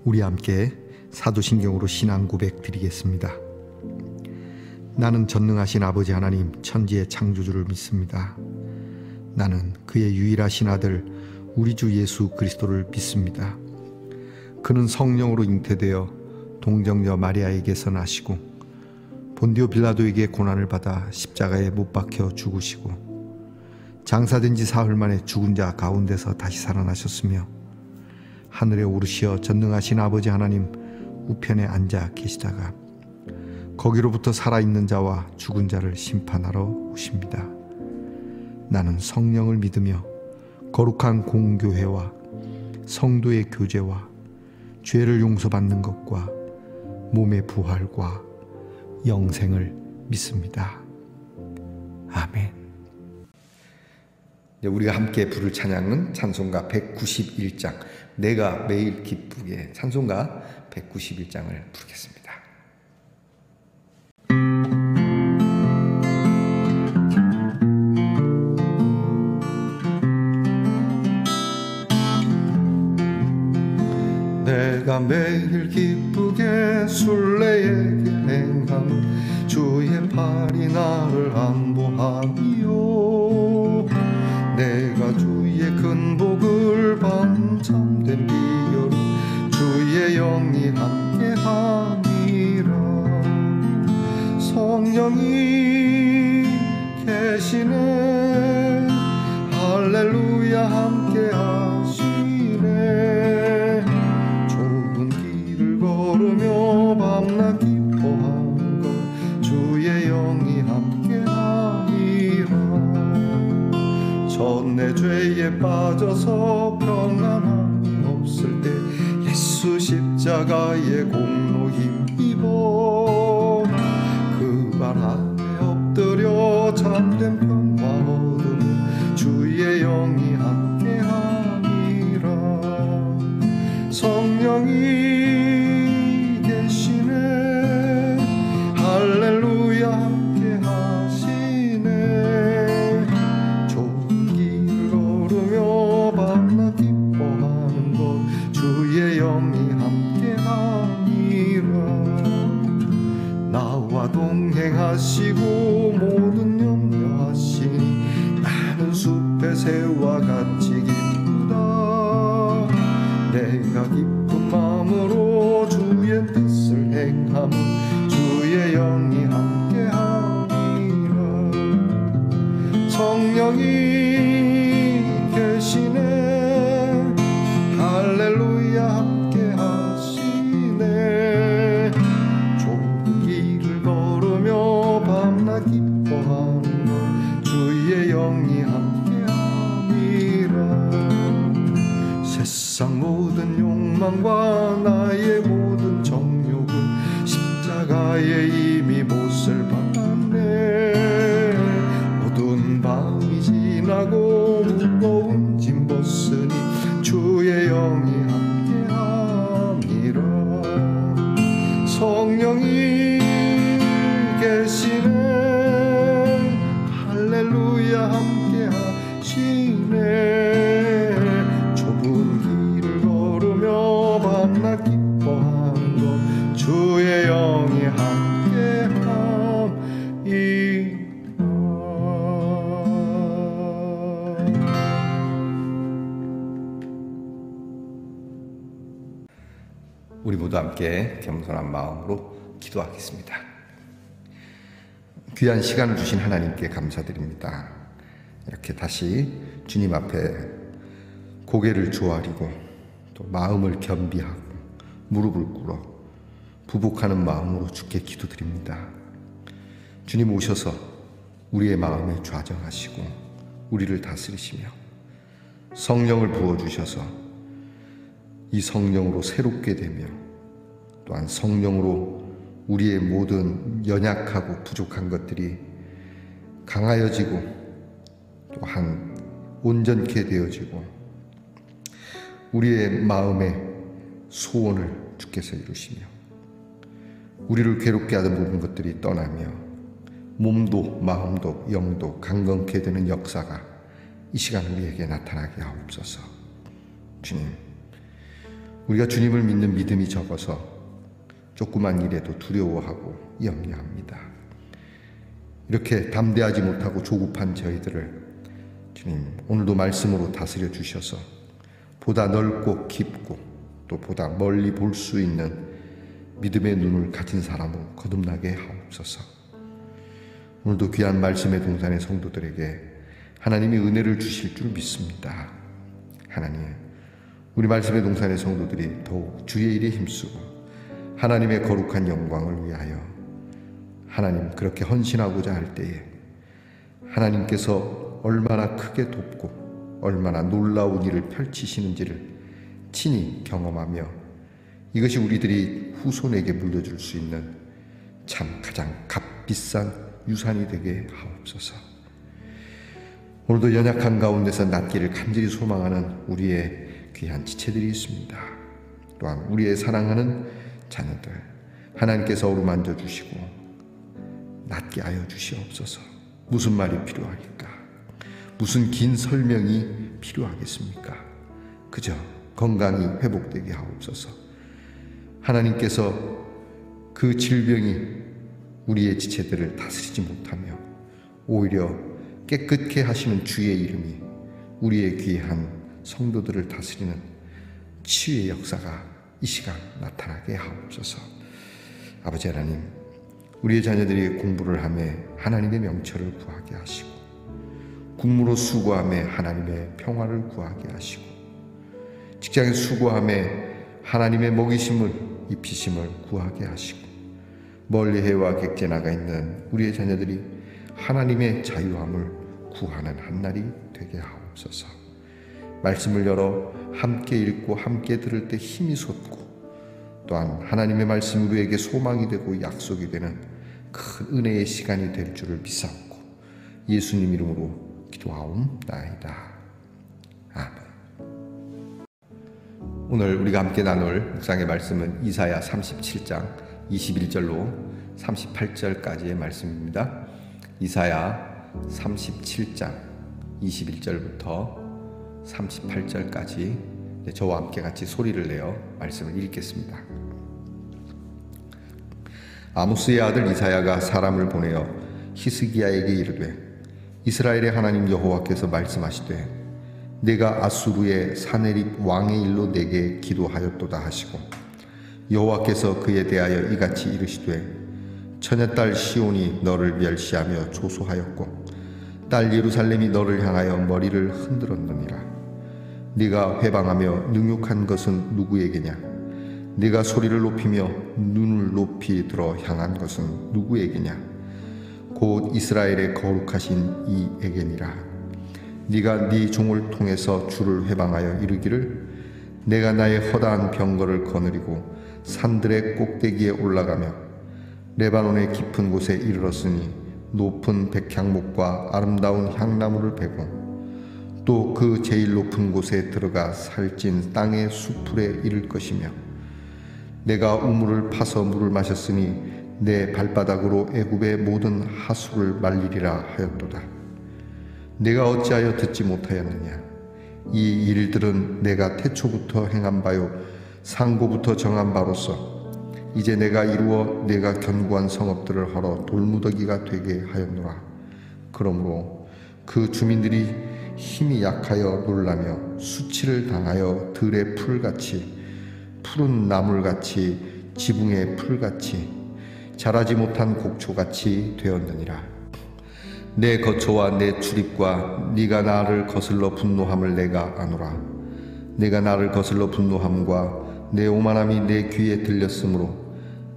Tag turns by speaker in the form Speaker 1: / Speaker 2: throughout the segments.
Speaker 1: 우리 함께 사도신경으로 신앙 고백 드리겠습니다. 나는 전능하신 아버지 하나님 천지의 창조주를 믿습니다. 나는 그의 유일하신 아들 우리 주 예수 그리스도를 믿습니다. 그는 성령으로 잉태되어 동정녀 마리아에게서 나시고 본디오 빌라도에게 고난을 받아 십자가에 못 박혀 죽으시고 장사된 지 사흘 만에 죽은 자 가운데서 다시 살아나셨으며 하늘에 오르시어 전능하신 아버지 하나님 우편에 앉아 계시다가 거기로부터 살아있는 자와 죽은 자를 심판하러 오십니다. 나는 성령을 믿으며 거룩한 공교회와 성도의 교제와 죄를 용서받는 것과 몸의 부활과 영생을 믿습니다. 아멘. 우리가 함께 부를 찬양은 찬송가 191장 내가 매일 기쁘게, 찬송가 191장을 부르겠습니다. 내가 매일 기쁘게 순례의 길 행함 주의 팔이 나를 안보하리요. 내가 주의 큰 복을 본 참된 비결은 주의 영이 함께함이라. 성령이 계시네 할렐루야 함께하시네. 좁은 길을 걸으며 밤낮 기뻐하는 것 주의 영이 함께함이라. 전 내 죄에 빠져서 평안함이 없을 때 예수 십자가의 공로 힘입어 그 발 아래 엎드려 참된 평화 얻음 주의 영이 함께함이라. 성령이 계시네 할렐루야 함께하시네. 좁은 길 걸으며 밤낮 기뻐하는 것 주의 영이 함께함이라. 나와 동행하시고 모든 염려하시니 나는 숲의 새와 같이 기쁘다. 내가 기쁜 마음으로 주의 뜻을 행함은 주의 영이 함께함이라. 성령이 계시네 할렐루야 함께하시네. 좁은 길을 걸으며 밤낮 기뻐하는 것 주의 영이 함께함이라. 세상 모든 욕망과 나의 모든 정욕은 십자가에 이미 못을 박았네. 어두운 밤이 지나고 무거운 짐 벗으니 주의 영이 함께함이라. 성령이 계시네 할렐루야 함께하시네. 좁은 길을 걸으며 밤낮 기뻐하는 것 주의 영이 함께함이라. 우리 모두 함께 겸손한 마음으로 기도하겠습니다. 귀한 시간을 주신 하나님께 감사드립니다. 이렇게 다시 주님 앞에 고개를 조아리고 또 마음을 겸비하고 무릎을 꿇어 부복하는 마음으로 주께 기도드립니다. 주님 오셔서 우리의 마음에 좌정하시고 우리를 다스리시며 성령을 부어주셔서 이 성령으로 새롭게 되며 또한 성령으로 우리의 모든 연약하고 부족한 것들이 강하여지고 또한 온전케 되어지고 우리의 마음의 소원을 주께서 이루시며 우리를 괴롭게 하던 모든 것들이 떠나며 몸도 마음도 영도 강건케 되는 역사가 이 시간 우리에게 나타나게 하옵소서. 주님, 우리가 주님을 믿는 믿음이 적어서 조그만 일에도 두려워하고 염려합니다. 이렇게 담대하지 못하고 조급한 저희들을 주님 오늘도 말씀으로 다스려 주셔서 보다 넓고 깊고 또 보다 멀리 볼 수 있는 믿음의 눈을 가진 사람으로 거듭나게 하옵소서. 오늘도 귀한 말씀의 동산의 성도들에게 하나님이 은혜를 주실 줄 믿습니다. 하나님, 우리 말씀의 동산의 성도들이 더욱 주의 일에 힘쓰고 하나님의 거룩한 영광을 위하여 하나님 그렇게 헌신하고자 할 때에 하나님께서 얼마나 크게 돕고 얼마나 놀라운 일을 펼치시는지를 친히 경험하며 이것이 우리들이 후손에게 물려줄 수 있는 참 가장 값비싼 유산이 되게 하옵소서. 오늘도 연약한 가운데서 낫기를 간절히 소망하는 우리의 귀한 지체들이 있습니다. 또한 우리의 사랑하는 자녀들 하나님께서 어루만져 주시고 낫게 하여 주시옵소서. 무슨 말이 필요하겠까? 무슨 긴 설명이 필요하겠습니까? 그저 건강이 회복되게 하옵소서. 하나님께서 그 질병이 우리의 지체들을 다스리지 못하며 오히려 깨끗게 하시는 주의 이름이 우리의 귀한 성도들을 다스리는 치유의 역사가 이 시간 나타나게 하옵소서. 아버지 하나님, 우리의 자녀들이 공부를 하며 하나님의 명철을 구하게 하시고 국무로 수고하며 하나님의 평화를 구하게 하시고 직장에 수고하며 하나님의 먹이심을 입히심을 구하게 하시고 멀리 해와 객제 나가 있는 우리의 자녀들이 하나님의 자유함을 구하는 한날이 되게 하옵소서. 말씀을 열어 함께 읽고 함께 들을 때 힘이 솟고 또한 하나님의 말씀이 우리에게 소망이 되고 약속이 되는 큰 은혜의 시간이 될 줄을 믿사옵고 예수님 이름으로 기도하옵나이다. 아멘. 오늘 우리가 함께 나눌 묵상의 말씀은 이사야 37장 21절로 38절까지의 말씀입니다. 이사야 37장 21절부터 38절까지 저와 함께 같이 소리를 내어 말씀을 읽겠습니다. 아모스의 아들 이사야가 사람을 보내어 히스기야에게 이르되 이스라엘의 하나님 여호와께서 말씀하시되 내가 아수르의 사네립 왕의 일로 내게 기도하였도다 하시고 여호와께서 그에 대하여 이같이 이르시되 처녀딸 시온이 너를 멸시하며 조소하였고 딸 예루살렘이 너를 향하여 머리를 흔들었느니라. 네가 회방하며 능욕한 것은 누구에게냐? 네가 소리를 높이며 눈을 높이 들어 향한 것은 누구에게냐? 곧 이스라엘의 거룩하신 이에게니라. 네가 네 종을 통해서 주를 회방하여 이르기를 내가 나의 허다한 병거를 거느리고 산들의 꼭대기에 올라가며 레바논의 깊은 곳에 이르렀으니 높은 백향목과 아름다운 향나무를 베고 또 그 제일 높은 곳에 들어가 살찐 땅의 수풀에 이를 것이며 내가 우물을 파서 물을 마셨으니 내 발바닥으로 애굽의 모든 하수를 말리리라 하였도다. 내가 어찌하여 듣지 못하였느냐? 이 일들은 내가 태초부터 행한 바요 상고부터 정한 바로서 이제 내가 이루어 내가 견고한 성읍들을 헐어 돌무더기가 되게 하였노라. 그러므로 그 주민들이 힘이 약하여 놀라며 수치를 당하여 들의 풀같이 푸른 나물같이 지붕의 풀같이 자라지 못한 곡초같이 되었느니라. 내 거처와 내 출입과 네가 나를 거슬러 분노함을 내가 아노라. 내가 나를 거슬러 분노함과 내 오만함이 내 귀에 들렸으므로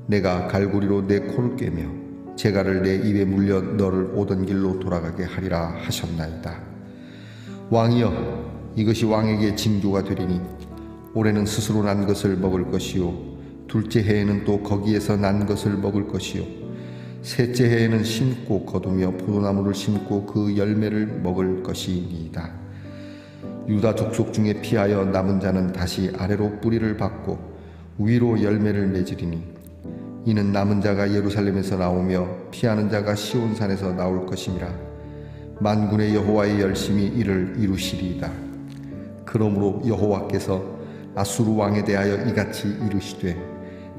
Speaker 1: 내가 갈고리로 내 코를 꿰며 재갈을 내 입에 물려 너를 오던 길로 돌아가게 하리라 하셨나이다. 왕이여, 이것이 왕에게 징조가 되리니 올해는 스스로 난 것을 먹을 것이요 둘째 해에는 또 거기에서 난 것을 먹을 것이요 셋째 해에는 심고 거두며 포도나무를 심고 그 열매를 먹을 것이니이다. 유다 족속 중에 피하여 남은 자는 다시 아래로 뿌리를 받고 위로 열매를 맺으리니 이는 남은 자가 예루살렘에서 나오며 피하는 자가 시온산에서 나올 것임이라. 만군의 여호와의 열심히 이를 이루시리이다. 그러므로 여호와께서 아수르 왕에 대하여 이같이 이르시되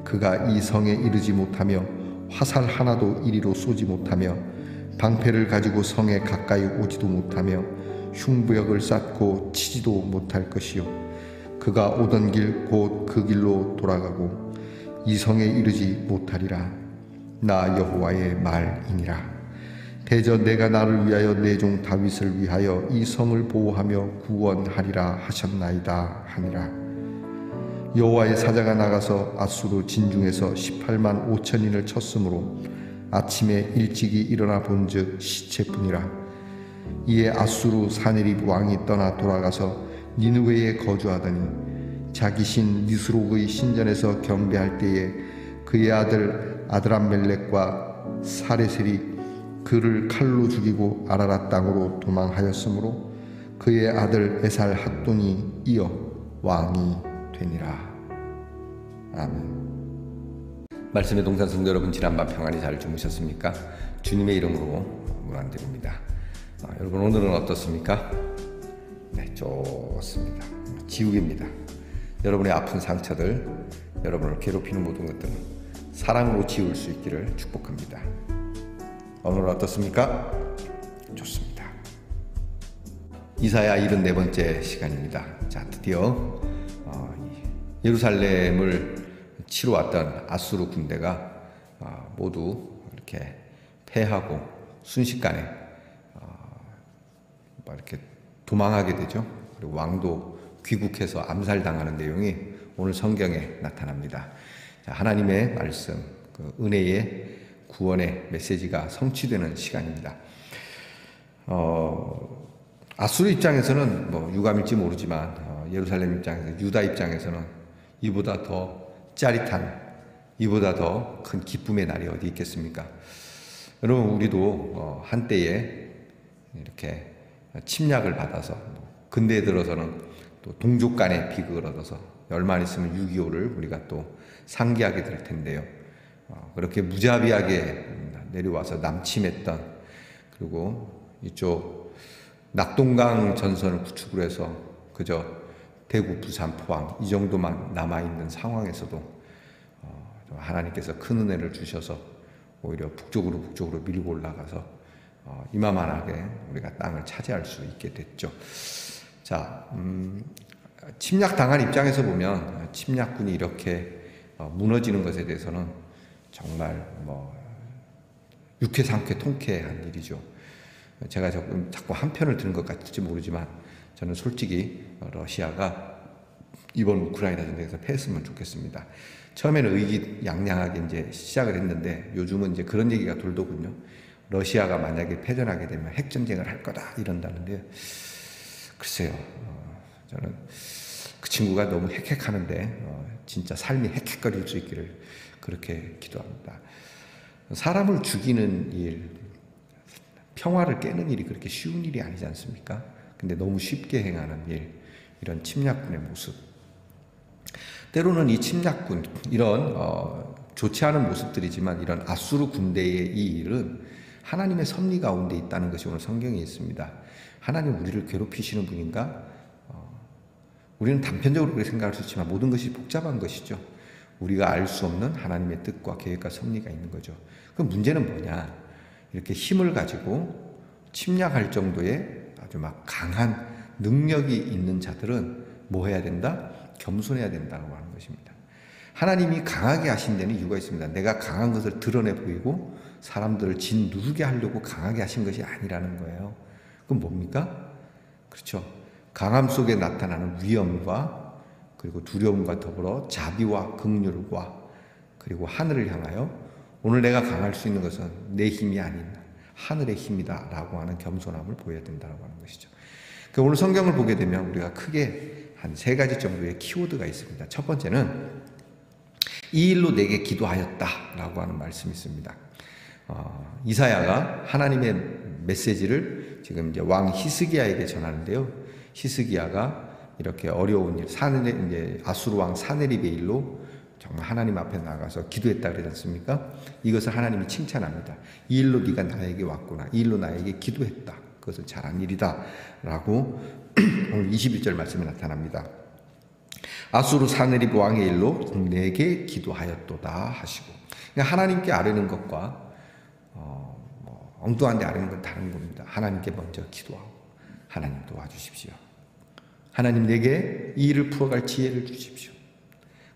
Speaker 1: 그가 이 성에 이르지 못하며 화살 하나도 이리로 쏘지 못하며 방패를 가지고 성에 가까이 오지도 못하며 흉부역을 쌓고 치지도 못할 것이요 그가 오던 길 곧 그 길로 돌아가고 이 성에 이르지 못하리라. 나 여호와의 말이니라. 대저 내가 나를 위하여 내 종 다윗을 위하여 이 성을 보호하며 구원하리라 하셨나이다 하니라. 여호와의 사자가 나가서 아수르 진중에서 18만 5천인을 쳤으므로 아침에 일찍이 일어나 본즉 시체뿐이라. 이에 아수르 사네립 왕이 떠나 돌아가서 니느웨에 거주하더니 자기 신 니스록의 신전에서 경배할 때에 그의 아들 아드람멜렉과 사레셀이 그를 칼로 죽이고 아라랏 땅으로 도망하였으므로 그의 아들 에살 핫돈이 이어 왕이 되니라. 아멘. 말씀의 동산 성도 여러분, 지난밤 평안히 잘 주무셨습니까? 주님의 이름으로 문안드립니다. 여러분 오늘은 어떻습니까? 네, 좋습니다. 지옥입니다. 여러분의 아픈 상처들, 여러분을 괴롭히는 모든 것들은 사랑으로 지울 수 있기를 축복합니다. 오늘은 어떻습니까? 좋습니다. 이사야 74번째 시간입니다. 자, 드디어 예루살렘을 치러 왔던 아수르 군대가 모두 이렇게 패하고 순식간에 이렇게 도망하게 되죠. 그리고 왕도 귀국해서 암살당하는 내용이 오늘 성경에 나타납니다. 자, 하나님의 말씀, 그 은혜의 구원의 메시지가 성취되는 시간입니다. 아수르 입장에서는 뭐 유감일지 모르지만 예루살렘 입장에서, 유다 입장에서는 이보다 더 짜릿한, 이보다 더 큰 기쁨의 날이 어디 있겠습니까? 여러분, 우리도 한때에 이렇게 침략을 받아서 근대에 들어서는 또 동족 간의 비극을 얻어서 얼마 안 있으면 6.25를 우리가 또 상기하게 될 텐데요. 그렇게 무자비하게 내려와서 남침했던, 그리고 이쪽 낙동강 전선을 구축을 해서 그저 대구, 부산, 포항 이 정도만 남아있는 상황에서도 하나님께서 큰 은혜를 주셔서 오히려 북쪽으로 밀고 올라가서 이만하게 우리가 땅을 차지할 수 있게 됐죠. 자, 침략당한 입장에서 보면 침략군이 이렇게 무너지는 것에 대해서는 정말 유쾌상쾌 통쾌한 일이죠. 제가 자꾸 한편을 드는 것 같을지 모르지만 저는 솔직히 러시아가 이번 우크라이나 전쟁에서 패했으면 좋겠습니다. 처음에는 의기양양하게 이제 시작을 했는데 요즘은 이제 그런 얘기가 돌더군요. 러시아가 만약에 패전하게 되면 핵전쟁을 할 거다 이런다는데, 글쎄요. 저는 그 친구가 너무 헥헥하는데 진짜 삶이 헥헥거릴 수 있기를 그렇게 기도합니다. 사람을 죽이는 일, 평화를 깨는 일이 그렇게 쉬운 일이 아니지 않습니까? 근데 너무 쉽게 행하는 일, 이런 침략군의 모습. 때로는 이 침략군, 이런 좋지 않은 모습들이지만 이런 아수르 군대의 이 일은 하나님의 섭리 가운데 있다는 것이 오늘 성경에 있습니다. 하나님 우리를 괴롭히시는 분인가? 우리는 단편적으로 그렇게 생각할 수 있지만 모든 것이 복잡한 것이죠. 우리가 알 수 없는 하나님의 뜻과 계획과 섭리가 있는 거죠. 그럼 문제는 뭐냐? 이렇게 힘을 가지고 침략할 정도의 아주 막 강한 능력이 있는 자들은 뭐 해야 된다? 겸손해야 된다고 하는 것입니다. 하나님이 강하게 하신 데는 이유가 있습니다. 내가 강한 것을 드러내 보이고 사람들을 짓누르게 하려고 강하게 하신 것이 아니라는 거예요. 그럼 뭡니까? 그렇죠. 강함 속에 나타나는 위엄과 그리고 두려움과 더불어 자비와 긍휼과 그리고 하늘을 향하여 오늘 내가 강할 수 있는 것은 내 힘이 아닌 하늘의 힘이다 라고 하는 겸손함을 보여야 된다고 하는 것이죠. 오늘 성경을 보게 되면 우리가 크게 한 3가지 정도의 키워드가 있습니다. 첫 번째는 이 일로 내게 기도하였다 라고 하는 말씀이 있습니다. 이사야가 하나님의 메시지를 지금 이제 왕 히스기야에게 전하는데요. 히스기야가 이렇게 어려운 일, 이제 아수르 왕 사네립의 일로 정말 하나님 앞에 나가서 기도했다 그러지 않습니까? 이것을 하나님이 칭찬합니다. 이 일로 네가 나에게 왔구나. 이 일로 나에게 기도했다. 그것은 잘한 일이다 라고 오늘 21절 말씀에 나타납니다. 아수르 사네립 왕의 일로 내게 기도하였도다 하시고. 그러니까 하나님께 아뢰는 것과 엉뚱한 데 아뢰는 건 다른 겁니다. 하나님께 먼저 기도하고 하나님 도와주십시오. 하나님 내게 이 일을 풀어갈 지혜를 주십시오.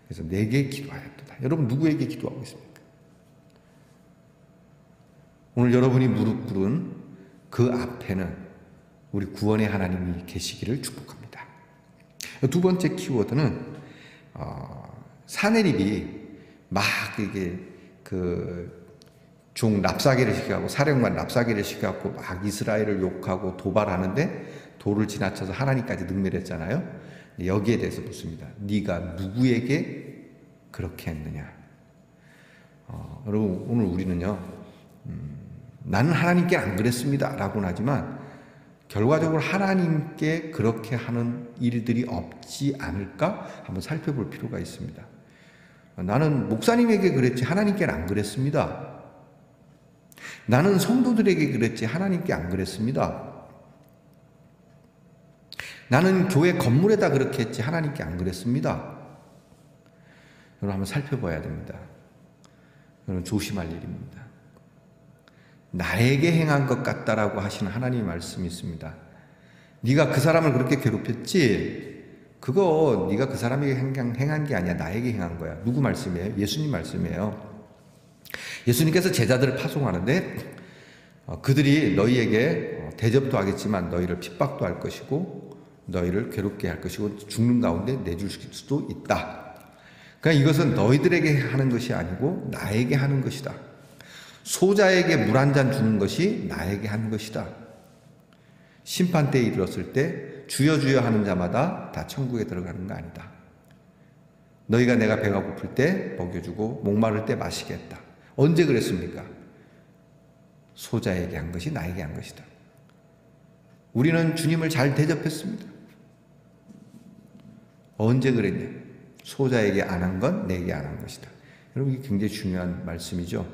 Speaker 1: 그래서 내게 기도하였도다. 여러분 누구에게 기도하고 있습니까? 오늘 여러분이 무릎 꿇은 그 앞에는 우리 구원의 하나님이 계시기를 축복합니다. 두 번째 키워드는 사네립이 막 이게 종 랍사게를 시켜갖고 사령관 랍사게를 시켜갖고 막 이스라엘을 욕하고 도발하는데 도를 지나쳐서 하나님까지 능멸했잖아요. 여기에 대해서 묻습니다. 네가 누구에게 그렇게 했느냐? 여러분 오늘 우리는요, 나는 하나님께 안 그랬습니다 라고는 하지만 결과적으로 하나님께 그렇게 하는 일들이 없지 않을까 한번 살펴볼 필요가 있습니다. 나는 목사님에게 그랬지 하나님께는 안 그랬습니다. 나는 성도들에게 그랬지 하나님께 안 그랬습니다. 나는 교회 건물에다 그렇게 했지 하나님께 안 그랬습니다. 여러분 한번 살펴봐야 됩니다. 여러분 조심할 일입니다. 나에게 행한 것 같다라고 하시는 하나님의 말씀이 있습니다. 네가 그 사람을 그렇게 괴롭혔지? 그거 네가 그 사람에게 행한 게 아니야. 나에게 행한 거야. 누구 말씀이에요? 예수님 말씀이에요. 예수님께서 제자들을 파송하는데 그들이 너희에게 대접도 하겠지만 너희를 핍박도 할 것이고 너희를 괴롭게 할 것이고 죽는 가운데 내줄 수도 있다. 그러니까 이것은 너희들에게 하는 것이 아니고 나에게 하는 것이다. 소자에게 물 한 잔 주는 것이 나에게 한 것이다. 심판때에 이르렀을 때 주여 주여 하는 자마다 다 천국에 들어가는 거 아니다. 너희가 내가 배가 고플 때 먹여주고 목마를 때 마시게 했다. 언제 그랬습니까? 소자에게 한 것이 나에게 한 것이다. 우리는 주님을 잘 대접했습니다. 언제 그랬냐? 소자에게 안 한 건 내게 안 한 것이다. 여러분 이게 굉장히 중요한 말씀이죠.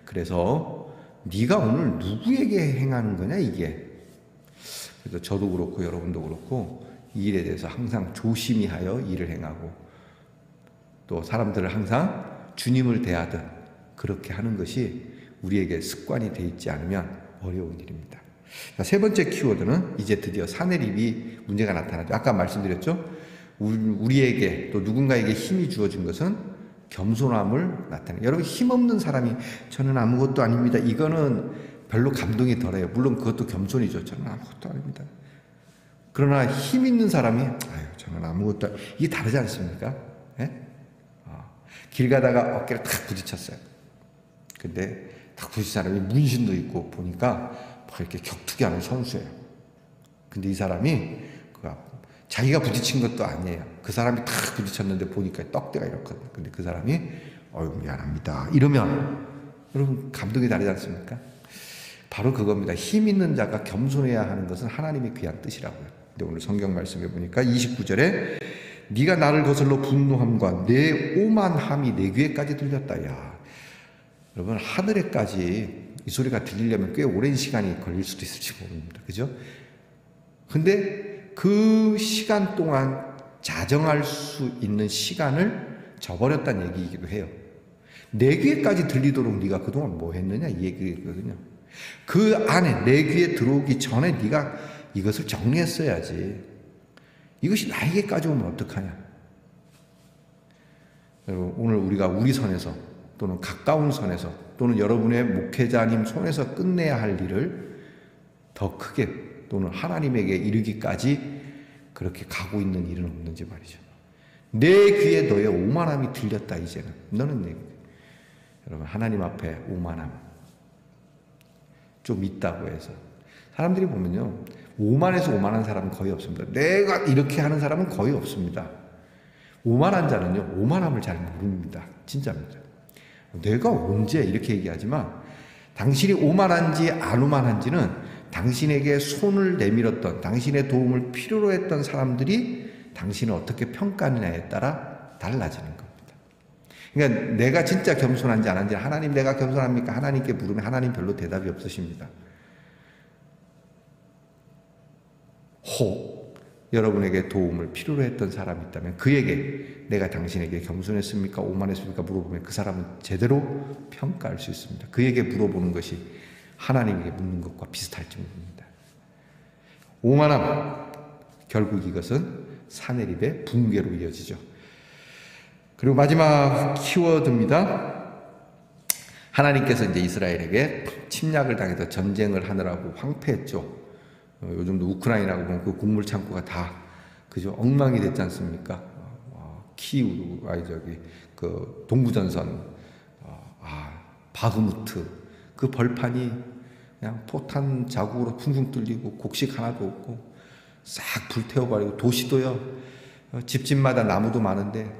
Speaker 1: 그래서 네가 오늘 누구에게 행하는 거냐 이게. 그래서 저도 그렇고 여러분도 그렇고 이 일에 대해서 항상 조심히 하여 일을 행하고 또 사람들을 항상 주님을 대하듯 그렇게 하는 것이 우리에게 습관이 돼 있지 않으면 어려운 일입니다. 자, 세 번째 키워드는 이제 드디어 사내립이 문제가 나타나죠. 아까 말씀드렸죠. 우리에게 또 누군가에게 힘이 주어진 것은 겸손함을 나타내요. 여러분 힘없는 사람이 저는 아무것도 아닙니다. 이거는 별로 감동이 덜해요. 물론 그것도 겸손이죠. 저는 아무것도 아닙니다. 그러나 힘 있는 사람이 저는 아무것도 이게 다르지 않습니까? 예? 길 가다가 어깨를 탁 부딪혔어요. 근데 탁 부딪힌 사람이 문신도 있고 보니까 막 이렇게 격투기 하는 선수예요. 근데 이 사람이 자기가 부딪힌 것도 아니에요. 그 사람이 탁 부딪혔는데 보니까 떡대가 이렇거든요. 근데 그 사람이 미안합니다 이러면 여러분 감동이 다르지 않습니까? 바로 그겁니다. 힘 있는 자가 겸손해야 하는 것은 하나님의 귀한 뜻이라고요. 근데 오늘 성경 말씀에 보니까 29절에 네가 나를 거슬러 분노함과 내 오만함이 내 귀에까지 들렸다. 야, 여러분 하늘에까지 이 소리가 들리려면 꽤 오랜 시간이 걸릴 수도 있을지 모릅니다. 그죠? 근데 그 시간 동안 자정할 수 있는 시간을 저버렸다는 얘기이기도 해요. 내 귀에까지 들리도록 네가 그동안 뭐 했느냐 이 얘기거든요. 그 안에 내 귀에 들어오기 전에 네가 이것을 정리했어야지. 이것이 나에게까지 오면 어떡하냐. 오늘 우리가 우리 선에서 또는 가까운 선에서 또는 여러분의 목회자님 손에서 끝내야 할 일을 더 크게 또는 하나님에게 이르기까지 그렇게 가고 있는 일은 없는지 말이죠. 내 귀에 너의 오만함이 들렸다 이제는. 너는 내 귀에. 여러분 하나님 앞에 오만함 좀 있다고 해서 사람들이 보면요 오만해서 오만한 사람은 거의 없습니다. 내가 이렇게 하는 사람은 거의 없습니다. 오만한 자는요 오만함을 잘 모릅니다. 진짜입니다. 내가 언제 이렇게 얘기하지만 당신이 오만한지 안 오만한지는 당신에게 손을 내밀었던 당신의 도움을 필요로 했던 사람들이 당신을 어떻게 평가하느냐에 따라 달라지는 겁니다. 그러니까 내가 진짜 겸손한지 안 한지 하나님 내가 겸손합니까? 하나님께 물으면 하나님 별로 대답이 없으십니다. 여러분에게 도움을 필요로 했던 사람이 있다면 그에게 내가 당신에게 겸손했습니까? 오만했습니까? 물어보면 그 사람은 제대로 평가할 수 있습니다. 그에게 물어보는 것이 하나님에게 묻는 것과 비슷할지 모릅니다. 오만함, 결국 이것은 사내립의 붕괴로 이어지죠. 그리고 마지막 키워드입니다. 하나님께서 이제 이스라엘에게 침략을 당해서 전쟁을 하느라고 황폐했죠. 요즘도 우크라이나고 보면 그 곡물 창고가 다 그죠 엉망이 됐지 않습니까? 키우, 그 동부전선, 바흐무트 그 벌판이 그냥 포탄 자국으로 퉁퉁 뚫리고 곡식 하나도 없고 싹 불태워버리고 도시도요 집집마다 나무도 많은데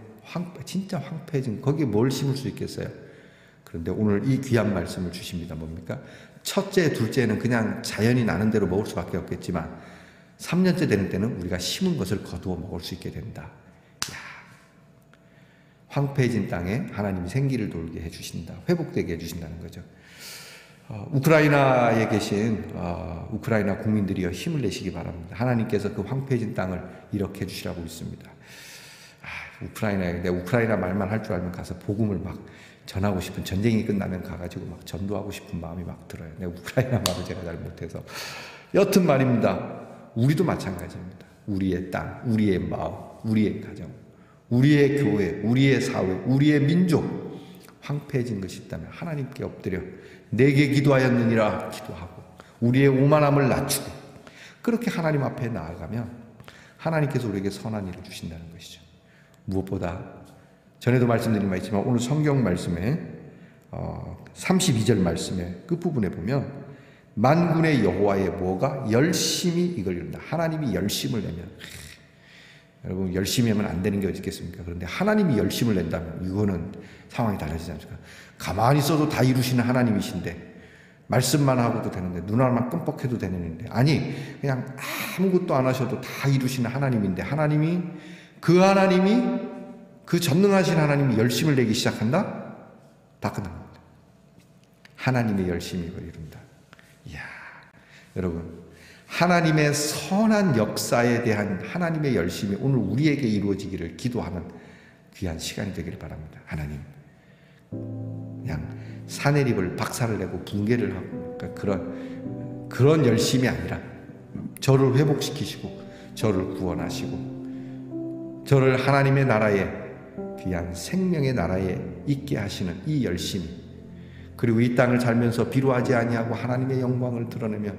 Speaker 1: 진짜 황폐해진 거기에 뭘 심을 수 있겠어요? 그런데 오늘 이 귀한 말씀을 주십니다. 뭡니까? 첫째, 둘째는 그냥 자연이 나는 대로 먹을 수밖에 없겠지만 3년째 되는 때는 우리가 심은 것을 거두어 먹을 수 있게 된다. 황폐해진 땅에 하나님이 생기를 돌게 해주신다. 회복되게 해주신다는 거죠. 우크라이나에 계신 우크라이나 국민들이여 힘을 내시기 바랍니다. 하나님께서 그 황폐해진 땅을 이렇게 해주시라고 있습니다. 우크라이나에 내가 우크라이나 말만 할 줄 알면 가서 복음을 막 전하고 싶은, 전쟁이 끝나면 가가지고 막 전도하고 싶은 마음이 막 들어요. 내가 우크라이나 말을 제가 잘 못해서. 여튼 말입니다. 우리도 마찬가지입니다. 우리의 땅, 우리의 마음, 우리의 가정, 우리의 교회, 우리의 사회, 우리의 민족 황폐해진 것이 있다면 하나님께 엎드려 내게 기도하였느니라 기도하고 우리의 오만함을 낮추고 그렇게 하나님 앞에 나아가면 하나님께서 우리에게 선한 일을 주신다는 것이죠. 무엇보다 전에도 말씀드린 바 있지만 오늘 성경 말씀에 32절 말씀의 끝부분에 보면 만군의 여호와의 뭐가 열심히 이걸 이룬다. 하나님이 열심을 내면 여러분 열심히 하면 안 되는 게 어디 있겠습니까? 그런데 하나님이 열심을 낸다면 이거는 상황이 달라지지 않습니까? 가만히 있어도 다 이루시는 하나님이신데 말씀만 하고도 되는데 눈 하나만 끔뻑해도 되는 일인데 아니 그냥 아무것도 안 하셔도 다 이루시는 하나님인데 하나님이 그 전능하신 하나님이 열심을 내기 시작한다? 다 끝납니다. 하나님의 열심이 이걸 이룬다. 이야, 여러분 하나님의 선한 역사에 대한 하나님의 열심이 오늘 우리에게 이루어지기를 기도하는 귀한 시간이 되기를 바랍니다. 하나님, 그냥 사내립을 박살을 내고 붕괴를 하고 그러니까 그런 열심이 아니라 저를 회복시키시고 저를 구원하시고 저를 하나님의 나라에 귀한 생명의 나라에 있게 하시는 이 열심이 그리고 이 땅을 살면서 비루하지 아니하고 하나님의 영광을 드러내며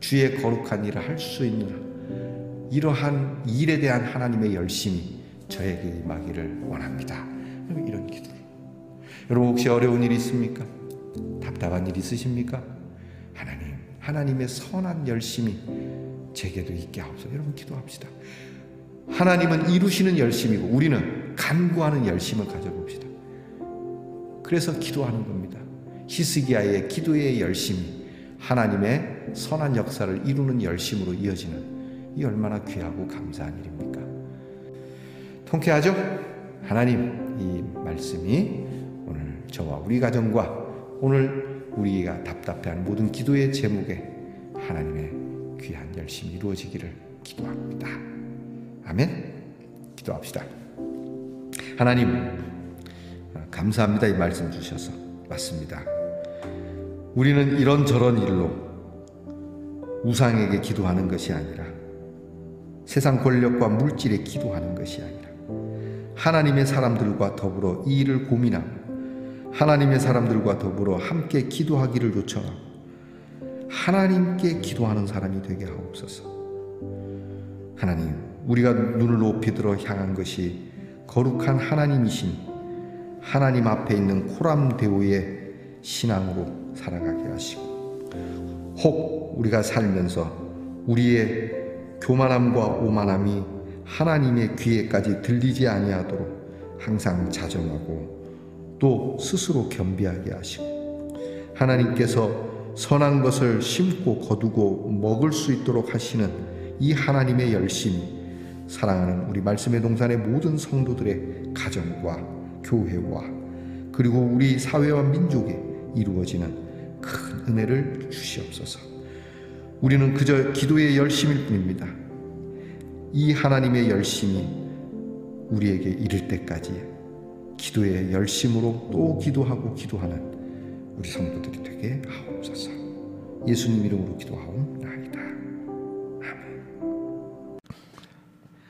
Speaker 1: 주의 거룩한 일을 할 수 있는 이러한 일에 대한 하나님의 열심이 저에게 임하기를 원합니다. 이런 기도. 여러분 혹시 어려운 일이 있습니까? 답답한 일이 있으십니까? 하나님의 선한 열심이 제게도 있게 하옵소서. 여러분 기도합시다. 하나님은 이루시는 열심이고 우리는 간구하는 열심을 가져봅시다. 그래서 기도하는 겁니다. 히스기야의 기도의 열심이 하나님의 선한 역사를 이루는 열심으로 이어지는 이 얼마나 귀하고 감사한 일입니까? 통쾌하죠? 하나님 이 말씀이 오늘 저와 우리 가정과 오늘 우리가 답답해하는 모든 기도의 제목에 하나님의 귀한 열심이 이루어지기를 기도합니다. 아멘. 기도합시다. 하나님 감사합니다. 이 말씀 주셔서 맞습니다. 우리는 이런저런 일로 우상에게 기도하는 것이 아니라 세상 권력과 물질에 기도하는 것이 아니라 하나님의 사람들과 더불어 이 일을 고민하고 하나님의 사람들과 더불어 함께 기도하기를 요청하고 하나님께 기도하는 사람이 되게 하옵소서. 하나님, 우리가 눈을 높이 들어 향한 것이 거룩한 하나님이신 하나님 앞에 있는 코람데오의 신앙으로 살아가게 하시고 혹 우리가 살면서 우리의 교만함과 오만함이 하나님의 귀에까지 들리지 아니하도록 항상 자정하고 또 스스로 겸비하게 하시고 하나님께서 선한 것을 심고 거두고 먹을 수 있도록 하시는 이 하나님의 열심이 사랑하는 우리 말씀의 동산의 모든 성도들의 가정과 교회와 그리고 우리 사회와 민족에 이루어지는 큰 은혜를 주시옵소서. 우리는 그저 기도의 열심일 뿐입니다. 이 하나님의 열심이 우리에게 이를 때까지 기도의 열심으로 또 기도하고 기도하는 우리 성도들이 되게 하옵소서. 예수님 이름으로 기도하옵나이다.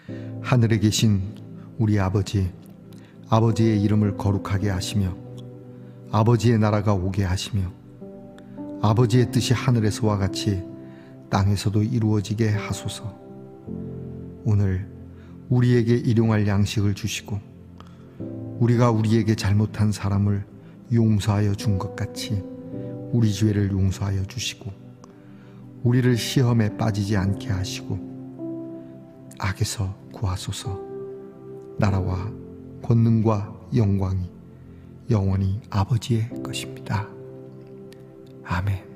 Speaker 1: 아멘. 하늘에 계신 우리 아버지, 아버지의 이름을 거룩하게 하시며 아버지의 나라가 오게 하시며 아버지의 뜻이 하늘에서와 같이 땅에서도 이루어지게 하소서. 오늘 우리에게 일용할 양식을 주시고 우리가 우리에게 잘못한 사람을 용서하여 준 것 같이 우리 죄를 용서하여 주시고 우리를 시험에 빠지지 않게 하시고 악에서 구하소서. 나라와 권능과 영광이 영원히 아버지의 것입니다. 아멘.